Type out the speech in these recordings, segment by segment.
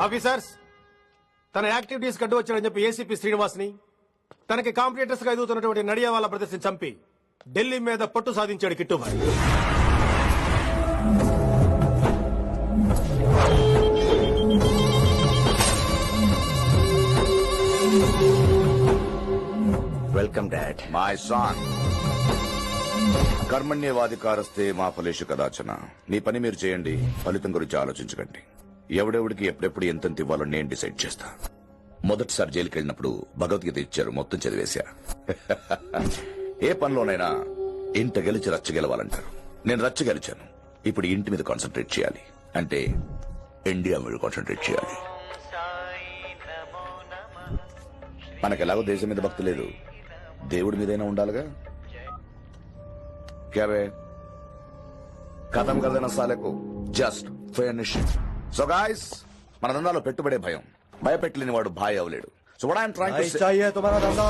Officers, తన activities గడ్డు వచ్చాడని చెప్పి ఏసీపీ శ్రీనివాస్ ని, తనకి కాంపిటేటర్స్ గా ఎదుగుతున్నటువంటి నడియావాల ప్రదర్శన చంపి ఢిల్లీ మీద పట్టు సాధించాడు Kittubhai. Welcome dad. My son, కర్మణ్యవాధికారస్తే మా ఫలేషు కదాచన. మీ పని మీరు చేయండి, ఫలితం గురించి ఆలోచించకండి. ఎవడెవడికి ఎప్పుడెప్పుడు ఎంతెంత ఇవ్వాలో నేను డిసైడ్ చేస్తా. మొదటిసారి జైలుకి వెళ్ళినప్పుడు భగవద్గీత ఇచ్చారు, మొత్తం చదివేశా. ఏ పనిలోనైనా ఇంట గెలిచి రచ్చ గెలవాలంటారు. నేను రచ్చ గెలిచాను. ఇప్పుడు ఇంటి మీద కాన్సన్ట్రేట్ చేయాలి, అంటే ఇండియా మీద కాన్సన్ట్రేట్ చేయాలి. మనకెలాగో దేశం మీద భక్తి లేదు, దేవుడి మీదైనా ఉండాలిగా. క్యాబే కథం కదన సాలకు జస్ట్ ఫినిష్. సో గాయ్స్, మన దందాలో పెట్టుబడే భయం. భయపెట్టలేని వాడు భాయ్ అవలేడు. So what I'm trying to say, चाहिए तुम्हारा धंधा,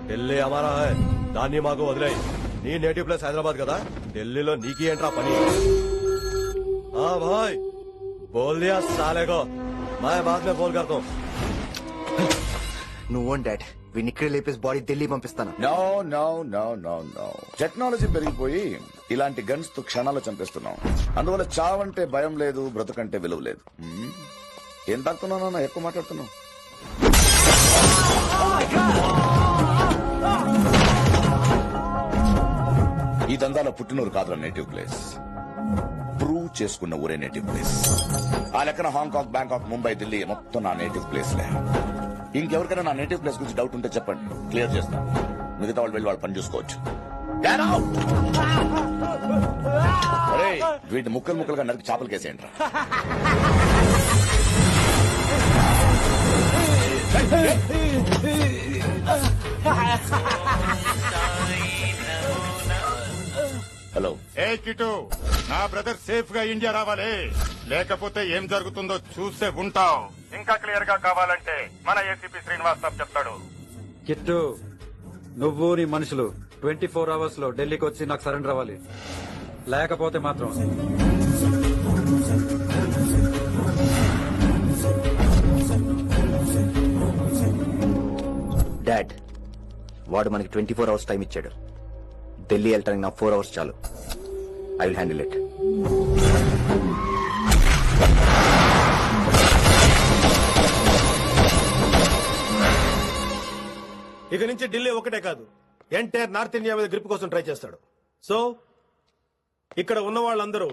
ఢిల్లీ हमारा है. దాన్ని మాకు వదిలేయ్. నీ నేటివ్ ప్లేస్ హైదరాబాద్ కదా, ఢిల్లీలో నీకి ఏంట్రా పని? हाँ भाई बोल दिया साले को, मैं बाद में फोन करता हूँ. నువ్వు డాడ్ వీడిని ఇక్కడ లేపేసి బాడీ ఢిల్లీ పంపిస్తాను. No no no no no. Technology పెరిగిపోయి ఇలాంటి గన్స్ తో క్షణాలు చంపేస్తున్నాం. అందువల్ల చావంటే భయం లేదు, బ్రతుకంటే విలువ లేదు. ఏం తాకుతున్నావు? ఎక్కువ మాట్లాడుతున్నావు. ఈ దందాలో పుట్టినూరు కాదురా నేటివ్ ప్లేస్, ప్రూవ్ చేసుకున్న ఊరే నేటివ్ ప్లేస్. ఆ లెక్కన హాంకాంగ్, బ్యాంకాక్, ముంబై, ఢిల్లీ మొత్తం నా నేటివ్ ప్లేస్ లే. ఇంకెవరికైనా నా నేటివ్ ప్లేస్ గురించి డౌట్ ఉంటే చెప్పండి, క్లియర్ చేస్తాను. మిగతా వాళ్ళు వెళ్ళి వాళ్ళు పని చూసుకోవచ్చు. అరే వీటిని ముక్కలు ముక్కలుగా నరికి చేపలు కేసేయండి. హలో. ఏ కిటు, నా బ్రదర్ సేఫ్ గా ఇండియా రావాలి, లేకపోతే ఏం జరుగుతుందో చూసే ఉంటావు. ఇంకా క్లియర్ గా కావాలంటే మన ఏసీపీ శ్రీనివాస్ సాబ్ చెప్తాడు. కిట్టు, నువ్వు నీ మనుషులు 24 అవర్స్ లో ఢిల్లీకి వచ్చి నాకు సరెండర్ అవ్వాలి. లేకపోతే మాత్రం డాడ్ వాడు మనకి 24 అవర్స్ టైం ఇచ్చాడు. ఢిల్లీ వెళ్ళటానికి నాకు 4 అవర్స్ చాలు. I will handle it. ఇక నుంచి ఢిల్లీ ఒకటే కాదు, ఎంటైర్ నార్త్ ఇండియా మీద గ్రిప్ కోసం ట్రై చేస్తాడు. సో ఇక్కడ ఉన్న వాళ్ళందరూ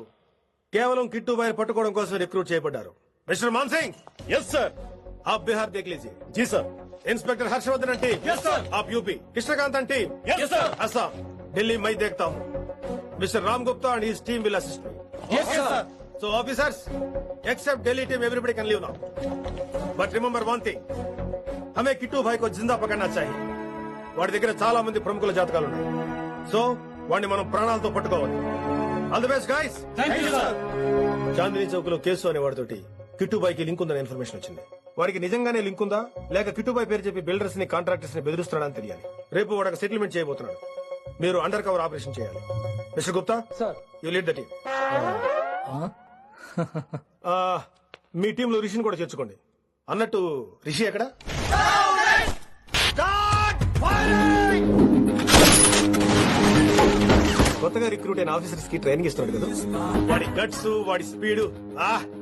కేవలం కిట్టుబాయ్ పట్టుకోవడం కోసం రిక్రూట్ చేయబడ్డారు. మిస్టర్ మాన్సింగ్. Yes sir. आप बिहार देख लीजिए. जी sir. Inspector Harshvardhan team. Yes sir. आप UP. Krishnakanthan team. Yes sir. Assam. Delhi मैं देखता हूँ. Mister Ram Gupta and his team will assist me. Yes sir. So officers, except Delhi team, everybody can leave now. But remember one thing, हमें किट्टू भाई को जिंदा पकड़ना चाहिए. వాడి దగ్గర చాలా మంది ప్రముఖుల జాతకాలు ఉన్నాయి. సో వాడిని మనం ప్రాణాలతో పట్టుకోవాలి. All the best guys. Thank you sir. Chandni Chowk లో కేసు అనే వాడితోటి కిట్టుబాయికి లింక్ ఉందని ఇన్ఫర్మేషన్ వచ్చింది. వాడికి నిజంగానే లింక్ ఉందా లేక కిట్టుబాయి పేరు చెప్పి బిల్డర్స్ ని కాంట్రాక్టర్స్ ని బెదిరిస్తున్నాడని తెలియాలి. రేపు వాడు సెటిల్మెంట్ చేయబోతున్నాడు. మీరు అండర్ కవర్ ఆపరేషన్ చేయాలి. Mister Gupta sir, you lead the team. మీ టీంలో రిషిని కూడా చేర్చుకోండి. అన్నట్టు రిషి ఎక్కడ? కొత్తగా రిక్రూట్ అయిన ఆఫీసర్స్ కి ట్రైనింగ్ ఇస్తున్నాడు కదా, వాడి గట్స్, వాడి స్పీడ్,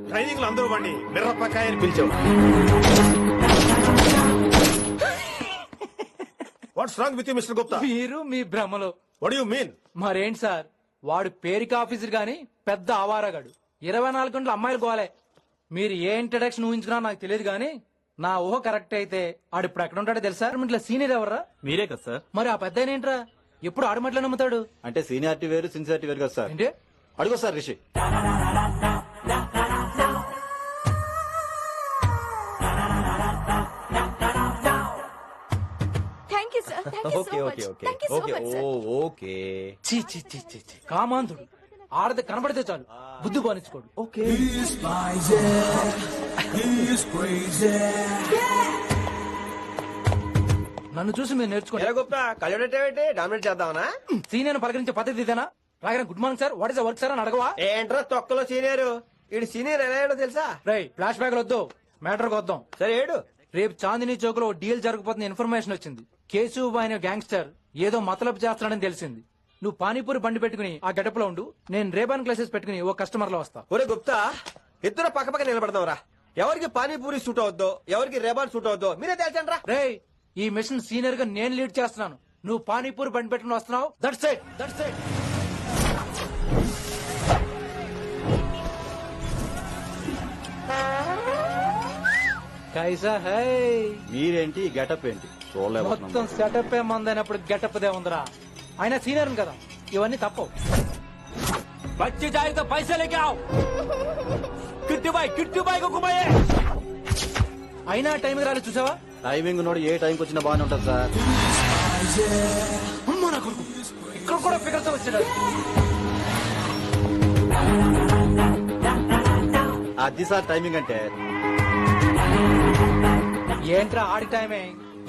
ట్రైనింగ్ లో అందరూ వాడిని మిర్రపకాయ అని పిలిచావు. What's wrong with you mister Gupta? మీరు మీ భ్రమలో. What you mean? మరేంటి సార్, వాడు పేరుకి ఆఫీసర్ గాని పెద్ద ఆవారగాడు. 24 గంటలు అమ్మాయిలు గోలే. మీరు ఏ ఇంట్రడక్షన్ ఊహించుకున్నా నాకు తెలియదు గానీ నా ఊహ కరెక్ట్ అయితే ఆడు ఇప్పుడు ఎక్కడ ఉంటాడో తెలుసా? ఇట్లా సీనియర్ ఎవర్రా? మీరే కదా సార్. మరి ఆ పెద్ద ఏంట్రా ఎప్పుడు ఆడమట్లే నమ్ముతాడు? అంటే సీనియారిటీ వేరు, సిన్సియారిటీ వేరు కదా సార్. ఏంటి అడుగు sir Rishi. Thank you sir. Thank you okay so okay much. Okay thank you so okay much oh sir. Okay. చీ చీ చీ చీ చీ. కామాంధుడు. ఆడది కనబడితే చాలు బుద్ధి పోనిచ్చుకోడు. ఓకే. నన్ను చూసి మీరు నేర్చుకోండి. గుప్తా కళ్ళేంటి డామినేట్ చేద్దామనా? సీనియర్ పలకరించే పద్ధతి ఇదేనా? రాగానే good morning sir, what is work sir అని అడగవా? ఏంట్రా తొక్కలో సీనియర్? ఈడు సీనియర్ ఎలా అయ్యాడో తెలుసా? రేయ్ ఫ్లాష్ బ్యాక్ వద్దు, మ్యాటర్ వద్దాం. సరే ఏడు. రేపు చాందినీ చౌక్ లో డీల్ జరగబోతున్న ఇన్ఫర్మేషన్ వచ్చింది. కేశవ్ అనే గ్యాంగ్స్టర్ ఏదో మతలబు చేస్తున్నాడని తెలిసింది. నువ్వు పానీపూరి బండి పెట్టుకుని ఆ గడప లో ఉండు, నేను రేబాన్ గ్లాసెస్ పెట్టుకుని ఓ కస్టమర్ లో వస్తా. ఒరే గుప్తా, ఇద్దరు పక్క పక్క నిలబడదాంరా. ఎవరికి పానీపూరి సూట్ అవుద్దో, ఎవరికి రేబాన్ సూట్ అవుద్దో మీరే తేల్చండి రా. రేయ్ ఈ మిషన్ సీనియర్ గా నేను లీడ్ చేస్తున్నాను, నువ్వు పానీపూరి బండి పెట్టుకుని వస్తున్నావు. That's it, that's it. కైసా హై మీరేంటి గెటప్ ఏంటి మొత్తం సెటప్ ఏ మందైనప్పుడు గెటప్ దే ఉందిరా. ఆయన సీనియర్ కదా, ఇవన్నీ తప్పవు. బచ్చి జాయితో పైసా లేకే ఆవ్. కిట్టు బాయ్ కుమాయే. అయినా టైంకి రాలేదు చూసావా? టైమింగ్ నోడు ఏ టైంకి వచ్చినా బాగానే ఉంటుంది సార్. అమ్మా నా కొడుకు, ఇక్కడ కూడా ఫిగర్ తో వచ్చాడు. అది సార్ టైమింగ్ అంటే. ఏంట్రా ఆడి టైమే,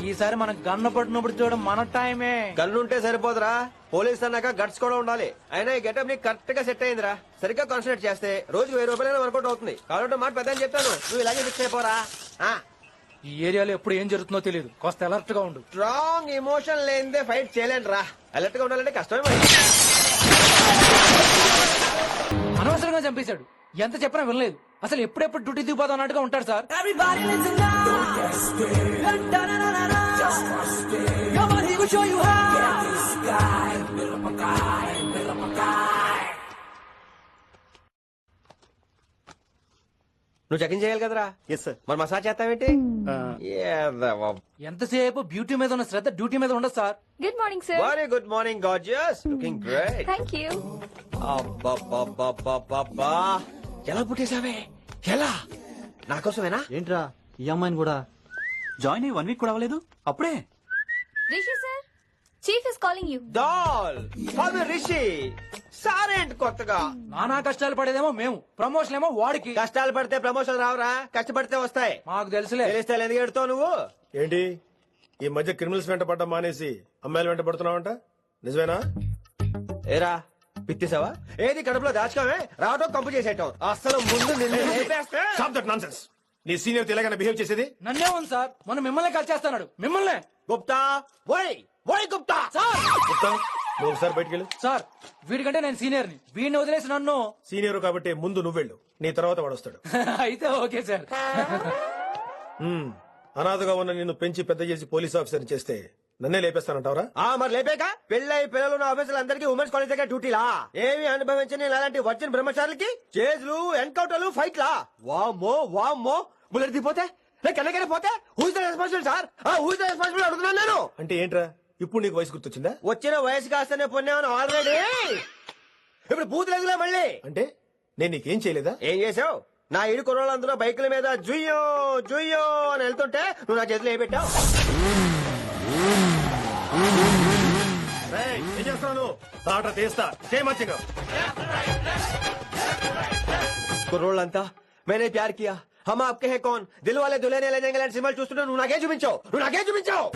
ఈసారి మనం గన్న పట్టినప్పుడు చూడడం మన టైమే. గన్నుంటే సరిపోదురా, పోలీస్ అన్నాక గట్స్ కూడా ఉండాలి. అయినా ఈ గెటప్ నీకు కరెక్ట్ గా సెట్ అయిందిరా. సరిగ్గా కాన్సన్ట్రేట్ చేస్తే రోజు 1000 రూపాయలైనా వర్కౌట్ అవుతుంది. కాబట్టి మాట పెద్ద చెప్తాను, నువ్వు ఇలాగే ఫిక్స్ అయిపోరా. ఈ ఏరియాలో ఎప్పుడు ఏం జరుగుతుందో తెలియదు, కాస్త అలర్ట్ గా ఉండు. స్ట్రాంగ్ ఎమోషన్ లేనిదే ఫైట్ చేయలేను రా. అలర్ట్ గా ఉండాలంటే కష్టమే మరి. అనవసరంగా చంపేశాడు, ఎంత చెప్పినా వినలేదు. అసలు ఎప్పుడెప్పుడు డ్యూటీ దిగిపోదాం అన్నట్టుగా ఉంటాడు సార్. నువ్వు చెకింగ్ చేయాలి కదరా. Yes sir. మరి మసాజ్ చేస్తావేంటి? ఎంతసేపు బ్యూటీ మీద ఉన్న శ్రద్ధ డ్యూటీ మీద ఉండదు sir. Good morning sir. Very good morning gorgeous, looking great. Thank you. అబ్బబ్బబ్బబ్బబ్బా, ఎలా పుట్టేశావే? ఎలా? నా కోసమేనా? ఏంట్రా ఈ అమ్మాయిని కూడా జాయిన్ అయ్యి 1 వీక్ కూడా అవ్వలేదు అప్పుడే. Rishi sir, chief is calling you. డాల్ ఫాదర్ రిషి సారేంటి కొత్తగా? నానా కష్టాలు పడేదేమో మేము, ప్రమోషన్ ఏమో వాడికి. కష్టాలు పడితే ప్రమోషన్ రావురా, కష్టపడితే వస్తాయి. మాకు తెలుసులే. తెలిస్తే ఎందుకు ఎడుతావు నువ్వు? ఏంటి ఈ మధ్య క్రిమినల్స్ వెంట పడ్డం మానేసి అమ్మాయిలు వెంట పడుతున్నావంట, నిజమేనా? ఏరా పిత్తిసావా? ఏది కడుపులో దాచుకోవే, రావటం కంపు చేసేయటం. అసలు ముందు నిన్ను లేపేస్తే. Stop that nonsense. నీ సీనియర్ ఎలాగైనా బిహేవ్ చేసేది? నన్నే ఉంది సార్, మనం మిమ్మల్ని కాల్ చేస్తున్నాడు. మిమ్మల్ని గుప్తా ఓయ్ ఓయ్ గుప్తా. సార్ గుప్తా, నువ్వు ఒకసారి బయటికి వెళ్ళు. సార్ వీడికంటే నేను సీనియర్ని, వీడిని వదిలేసి నన్ను. సీనియర్ కాబట్టి ముందు నువ్వు వెళ్ళు, నీ తర్వాత వాడు వస్తాడు. అయితే ఓకే సార్. అనాథగా ఉన్న నిన్ను పెంచి పెద్ద చేసి పోలీస్ ఆఫీసర్ చేస్తే నన్నే లేపేస్తానంటావరా? మరి లేపాక పెళ్ళై పిల్లలు ఉన్న ఆఫీసులు అందరికీ ఉమెన్స్ కాలేజ్ దగ్గర డ్యూటీలా? ఏమి అనుభవించని అలాంటి వర్జిన్ బ్రహ్మచారులకి చేజ్లు, ఎన్కౌంటర్లు, ఫైట్లా? వామ్మో వామ్మో, బుల్లెట్ దిగిపోతే కన్నకనే పోతే who's the responsible sir? Who's the responsible అడుగుతున్నాను నేను. అంటే ఏంట్రా, ఇప్పుడు నీకు వయసు గుర్తొచ్చిందా? వచ్చిన వయసు కాస్తనే పొన్నాను ఆల్రెడీ. ఇప్పుడు బూత్ లేదులే మళ్ళీ. అంటే నేను నీకేం చేయలేదా? ఏం చేసావు? నా ఇరు కుర్రోళ్ళందరూ బైకుల మీద జుయ్యో జుయ్యో అని వెళ్తుంటే నువ్వు నా చేతిలో ఏ పెట్టావు? ఏం చేస్తున్నాను? తాట తీస్తా, చేయమచ్చిగా. కుర్రోళ్ళంతా మేనే ప్యార్ కియా, హమ్ ఆప్కే హై కౌన్, దిల్ వాలే దుల్హనియా లే జాయేంగే లాంటి సినిమాలు చూస్తుంటే నువ్వు నాకే చూపించావు. నువ్వు నాకే చూపించావు.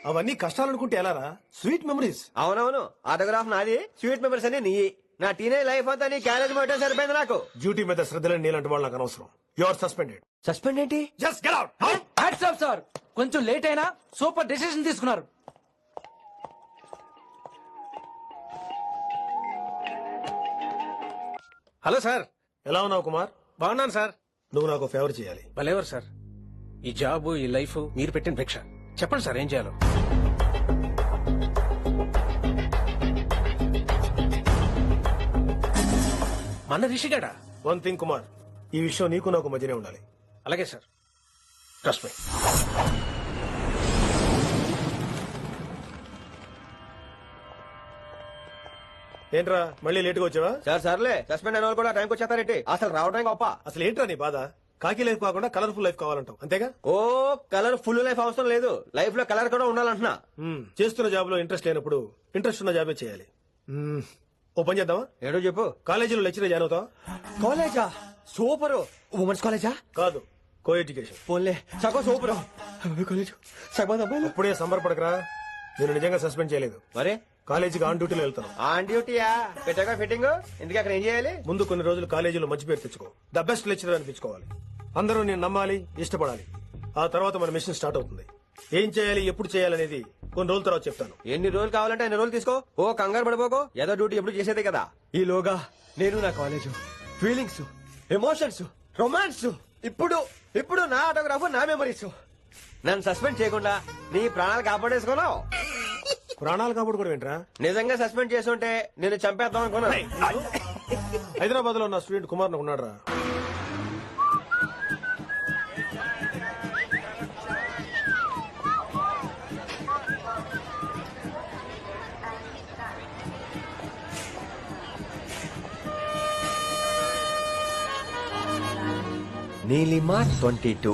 అవన్నీ కష్టాలు అనుకుంటే ఎలారా? Sweet memories. అవునవును, ఆటోగ్రాఫ్ నాది, స్వీట్ మెమరీస్ అని నీ. నా టీనేజ్ లైఫ్ అంతా నీ క్యారేజ్ మొట్టే సరిపోయింది నాకు. డ్యూటీ మీద శ్రద్ధలేని నీలాంటి వాళ్ళు నాకు అనవసరం. You are suspended. సస్పెండ్ ఏంటి? Just get out. Hats off sir, కొంచెం లేట్ అయినా సూపర్ డెసిషన్ తీసుకున్నారు. Hello sir. ఎలా ఉన్నావు కుమార్? బాగున్నాను సార్. నువ్వు నాకు ఫేవర్ చేయాలి. భలేవారు సార్. ఈ జాబ్, ఈ లైఫ్ మీరు పెట్టిన భిక్ష. చెప్పండి సార్ ఏం చేయాలో. మన రిషిగాడా? వన్ థింగ్ కుమార్, ఈ విషయం నీకు నాకు మధ్యనే ఉండాలి. అలాగే సార్, ట్రస్ట్ మీ. ఏంట్రా మళ్ళీ లేటుగా వచ్చావా? సార్ సర్లే, సస్పెండ్ అయిన వాళ్ళు కూడా టైంకి వచ్చేస్తారేంటి? అసలు రావడం గొప్ప. అసలు ఏంట్రా నీ బాధ? కాకి లైఫ్ కాకుండా కలర్ఫుల్ లైఫ్ కావాలంటావు, అంతేగా? ఓ కలర్ ఫుల్ లైఫ్ అవసరం లేదు, లైఫ్ లో కలర్ కూడా ఉండాలంటున్నా. చేస్తున్న జాబ్ లో ఇంట్రెస్ట్ లేనప్పుడు ఇంట్రెస్ట్ ఉన్న జాబే చేయాలి. ఓ పని చేద్దామా? ఏడో చెప్పు. కాలేజీలో లెక్చరర్ జాయిన్ అవుతావా? కాలేజా? సూపర్. ఉమెన్స్ కాలేజా? కాదు, కో ఎడ్యుకేషన్. పోన్లే సగం సూపర్ కాలేజ్ సగం అబ్బాయిలు. ఇప్పుడే సంబరపడకరా, నేను నిజంగా సస్పెండ్ చేయలేదు. మరే కాలేజీకి ఆన్ డ్యూటీలో వెళ్తాను. ఆన్ డ్యూటీయా? పెట్టాక ఫిట్టింగ్. ఎందుకు అక్కడ ఏం చేయాలి? ముందు కొన్ని రోజులు కాలేజీలో మంచి పేరు తెచ్చుకో, ద బెస్ట్ లెక్చరర్ అనిపించుకోవాలి. అందరూ నేను నమ్మాలి, ఇష్టపడాలి. ఆ తర్వాత మన మిషన్ స్టార్ట్ అవుతుంది. ఏం చేయాలి, ఎప్పుడు చేయాలనేది కొన్ని రోజుల తర్వాత చెప్తాను. ఎన్ని రోజులు కావాలంటే అన్ని రోజులు తీసుకో. ఓ కంగారు పడిపోకో, ఏదో డ్యూటీ ఎప్పుడు చేసేదే కదా. ఈలోగా నేను నా కాలేజ్ ఫీలింగ్స్, ఎమోషన్స్, రొమాన్స్, ఇప్పుడు నా ఆటోగ్రాఫ్, నా మెమరీస్. నన్ను సస్పెండ్ చేయకుండా నీ ప్రాణాలు కాపాడేసుకున్నావు. ప్రాణాలు కాబట్టి కూడా ఏంట్రా? నిజంగా సస్పెండ్ చేస్తుంటే నేను చంపేద్దాం అనుకున్నా. హైదరాబాద్ లో నా స్టూడెంట్ కుమార్ ఉన్నాడురా. నీలిమా 22.